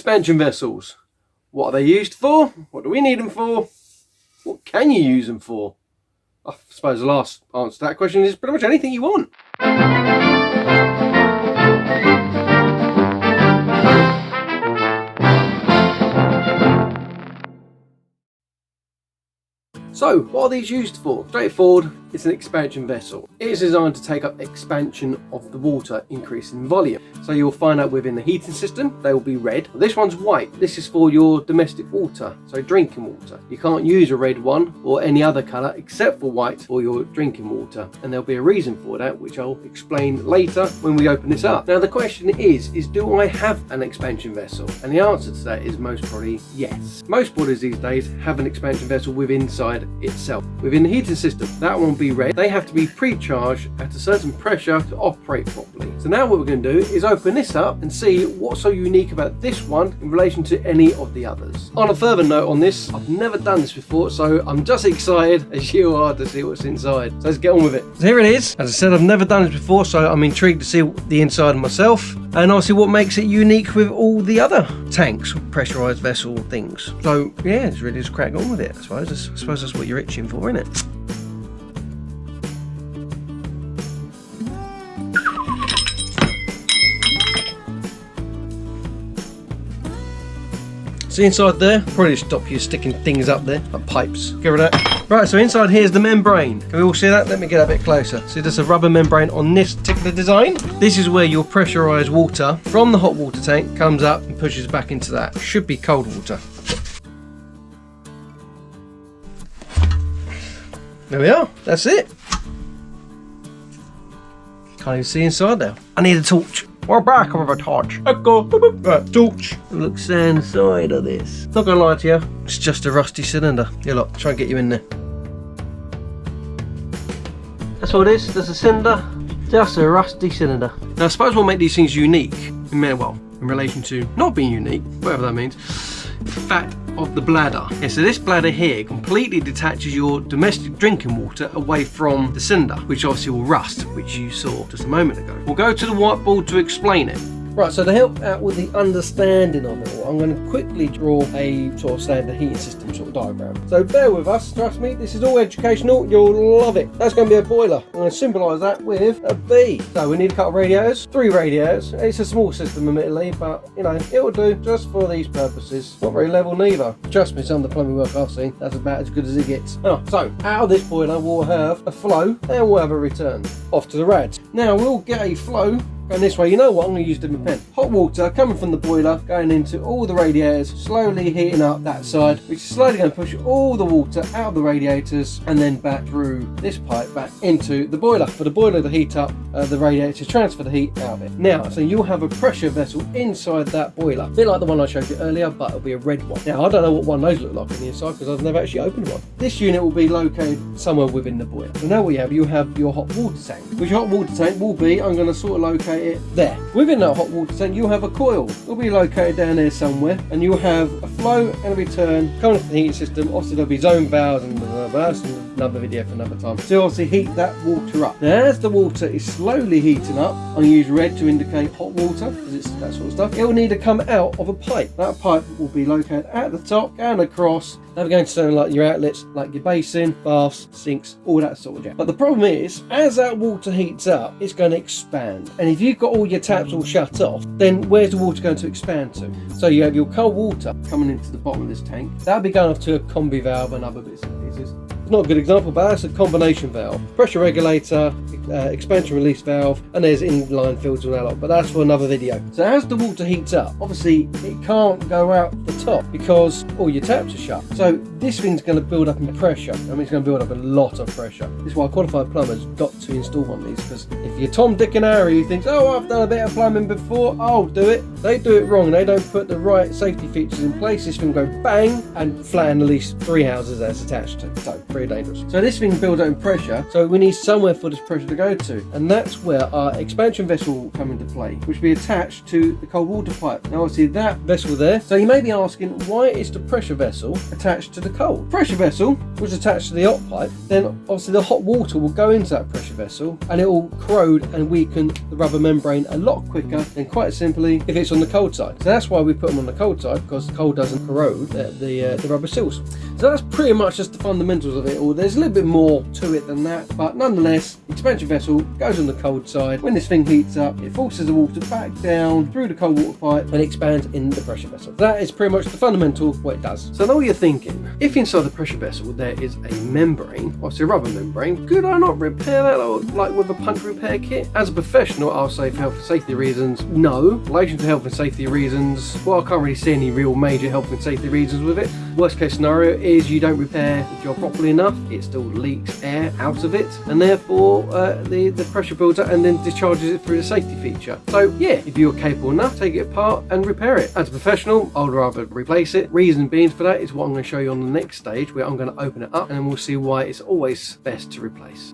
Expansion vessels. What are they used for? What do we need them for? What can you use them for? I suppose the last answer to that question is pretty much anything you want. So, what are these used for? Straightforward, it's an expansion vessel. It is designed to take up expansion of the water, increasing volume. So you'll find out within the heating system, they will be red. This one's white. This is for your domestic water, so drinking water. You can't use a red one or any other colour except for white for your drinking water. And there'll be a reason for that, which I'll explain later when we open this up. Now the question is do I have an expansion vessel? And the answer to that is most probably yes. Most boilers these days have an expansion vessel within inside itself. Within the heating system, that one will be red. They have to be pre-charged at a certain pressure to operate properly. So now what we're going to do is open this up and see what's so unique about this one in relation to any of the others. On a further note on this, I've never done this before, so I'm just excited as you are to see what's inside. So let's get on with it. So here it is. As I said, I've never done this before, so I'm intrigued to see the inside myself and obviously what makes it unique with all the other tanks, pressurized vessel things. So yeah, it's really just crack on with it, I suppose that's what you're itching for, isn't it? See inside there, probably stop you sticking things up there, like pipes. Get rid of that. Right, so inside here is the membrane. Can we all see that? Let me get a bit closer. See, there's a rubber membrane on this particular design. This is where your pressurized water from the hot water tank comes up and pushes back into that. Should be cold water. There we are, that's it. Can't even see inside there. I need a torch. We're back with a torch. Right, torch. Look inside of this. Not gonna lie to you, it's just a rusty cylinder. Here, look, try and get you in there. That's all it is, there's a cylinder, just a rusty cylinder. Now I suppose what makes these things unique, in relation to not being unique, whatever that means, the fact of the bladder. Yeah, so this bladder here completely detaches your domestic drinking water away from the cylinder, which obviously will rust, which you saw just a moment ago. We'll go to the whiteboard to explain it. Right, so to help out with the understanding of it all, I'm going to quickly draw a sort of standard heating system sort of diagram. So bear with us, trust me, this is all educational, you'll love it. That's going to be a boiler. I'm going to symbolise that with a B. So we need a couple of radiators, 3 radiators. It's a small system admittedly, but you know, it will do just for these purposes. Not very level neither. Trust me, some of the plumbing work I've seen, that's about as good as it gets. Oh, so out of this boiler we'll have a flow and we'll have a return. Off to the rads. Now we'll get a flow. And this way, you know what, I'm going to use the pen. Hot water coming from the boiler, going into all the radiators, slowly heating up that side, which is slowly going to push all the water out of the radiators and then back through this pipe back into the boiler. For the boiler to heat up, the radiator to transfer the heat out of it. Now, so you'll have a pressure vessel inside that boiler. A bit like the one I showed you earlier, but it'll be a red one. Now, I don't know what one of those look like on the inside because I've never actually opened one. This unit will be located somewhere within the boiler. So now what you have your hot water tank, which hot water tank will be, I'm going to sort of locate it there. Within that hot water tank you'll have a coil. It'll be located down there somewhere and you'll have a flow and a return coming off the heating system. Obviously there'll be zone valves and that's another video for another time. So obviously heat that water up. Now as the water is slowly heating up, I'm going to use red to indicate hot water because it's that sort of stuff. It will need to come out of a pipe. That pipe will be located at the top and across. They're going to sound like your outlets, like your basin, baths, sinks, all that sort of jazz. But the problem is, as that water heats up, it's going to expand. And if you've got all your taps all shut off, then where's the water going to expand to? So you have your cold water coming into the bottom of this tank. That'll be going off to a combi valve and other bits and pieces. It's not a good example, but that's a combination valve. Pressure regulator, expansion release valve, and there's inline fields and that lot, but that's for another video. So as the water heats up, obviously it can't go out the top because all your taps are shut. So this thing's going to build up in pressure. I mean, it's going to build up a lot of pressure. This is why a qualified plumber's got to install one of these, because if you're Tom, Dick and Harry who thinks, oh, I've done a bit of plumbing before, I'll do it. They do it wrong. They don't put the right safety features in place. This thing will go bang and flatten at least 3 houses that's attached to. So pretty dangerous. So this thing builds up in pressure, so we need somewhere for this pressure to go to, and that's where our expansion vessel will come into play, which will be attached to the cold water pipe. Now obviously that vessel there, so you may be asking, why is the pressure vessel attached to the cold? Pressure vessel was attached to the hot pipe, then obviously the hot water will go into that pressure vessel and it will corrode and weaken the rubber membrane a lot quicker than quite simply if it's on the cold side. So that's why we put them on the cold side, because the cold doesn't corrode the rubber seals. So that's pretty much just the fundamentals of it all. There's a little bit more to it than that, but nonetheless, the expansion vessel goes on the cold side. When this thing heats up, it forces the water back down through the cold water pipe and expands in the pressure vessel. That is pretty much the fundamental of what it does. So now you're thinking, if inside the pressure vessel there is a membrane, obviously a rubber membrane, could I not repair that like with a punch repair kit? As a professional, I'll say for health and safety reasons, no. In relation to health and safety reasons, well, I can't really see any real major health and safety reasons with it. Worst case scenario is you don't repair the job properly enough, it still leaks air out of it, and therefore the pressure builds up and then discharges it through the safety feature. So yeah, if you're capable enough, take it apart and repair it. As a professional, I would rather replace it. Reason being for that is what I'm going to show you on the next stage, where I'm going to open it up and then we'll see why it's always best to replace.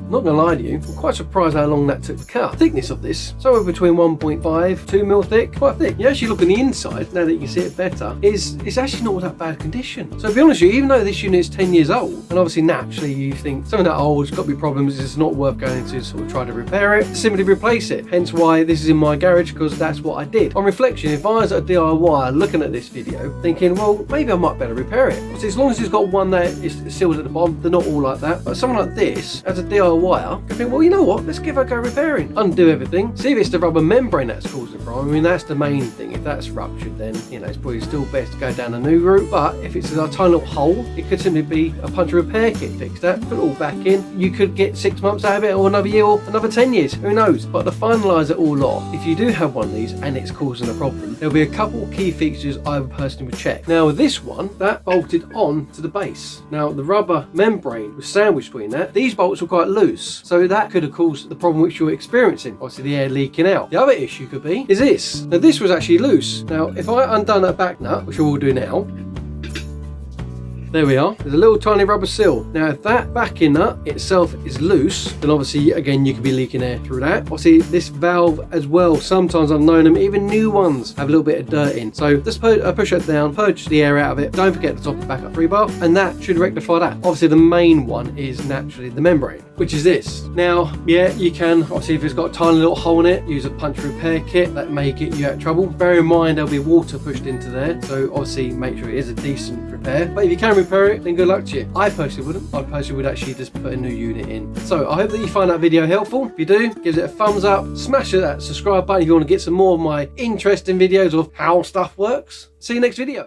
Not gonna lie to you, I'm quite surprised how long that took to cut. The thickness of this, somewhere between 1.5, 2 mil thick, quite thick. You actually look on the inside, now that you can see it better, it's actually not that bad condition. So to be honest with you, even though this unit is 10 years old, and obviously naturally you think something that old, it's got to be problems, it's not worth going to sort of try to repair it, simply replace it. Hence why this is in my garage, because that's what I did. On reflection, if I was a DIY looking at this video, thinking, well, maybe I might better repair it. Obviously, as long as it's got one that is sealed at the bottom, they're not all like that. But something like this, as a DIY, I think, well, you know what, let's give it a go repairing. Undo everything, see if it's the rubber membrane that's causing the problem. I mean, that's the main thing. If that's ruptured, then, you know, it's probably still best to go down a new route. But if it's a tiny little hole, it could simply be a punch repair kit. Fix that, put it all back in. You could get 6 months out of it, or another year, or another 10 years, who knows. But to finalise it all off, if you do have one of these and it's causing a problem, there'll be a couple of key features I personally would check. Now with this one, that bolted on to the base. Now the rubber membrane was sandwiched between that. These bolts were quite loose, so that could have caused the problem which you're experiencing, obviously the air leaking out. The other issue could be is this. Now this was actually loose. Now if I undone that back nut, which I will do now, there we are. There's a little tiny rubber seal. Now, if that backing nut itself is loose, then obviously, again, you could be leaking air through that. Obviously, this valve as well, sometimes I've known them, even new ones, have a little bit of dirt in. So just push that down, purge the air out of it. Don't forget the top and backup rebar, and that should rectify that. Obviously, the main one is naturally the membrane, which is this. Now, yeah, you can, obviously, if it's got a tiny little hole in it, use a punch repair kit. That may get you out of trouble. Bear in mind, there'll be water pushed into there. So obviously, make sure it is a decent repair. But if you can repair it, then good luck to you. I personally wouldn't. I personally would actually just put a new unit in. So I hope that you find that video helpful. If you do, give it a thumbs up, smash that subscribe button if you want to get some more of my interesting videos of how stuff works. See you next video.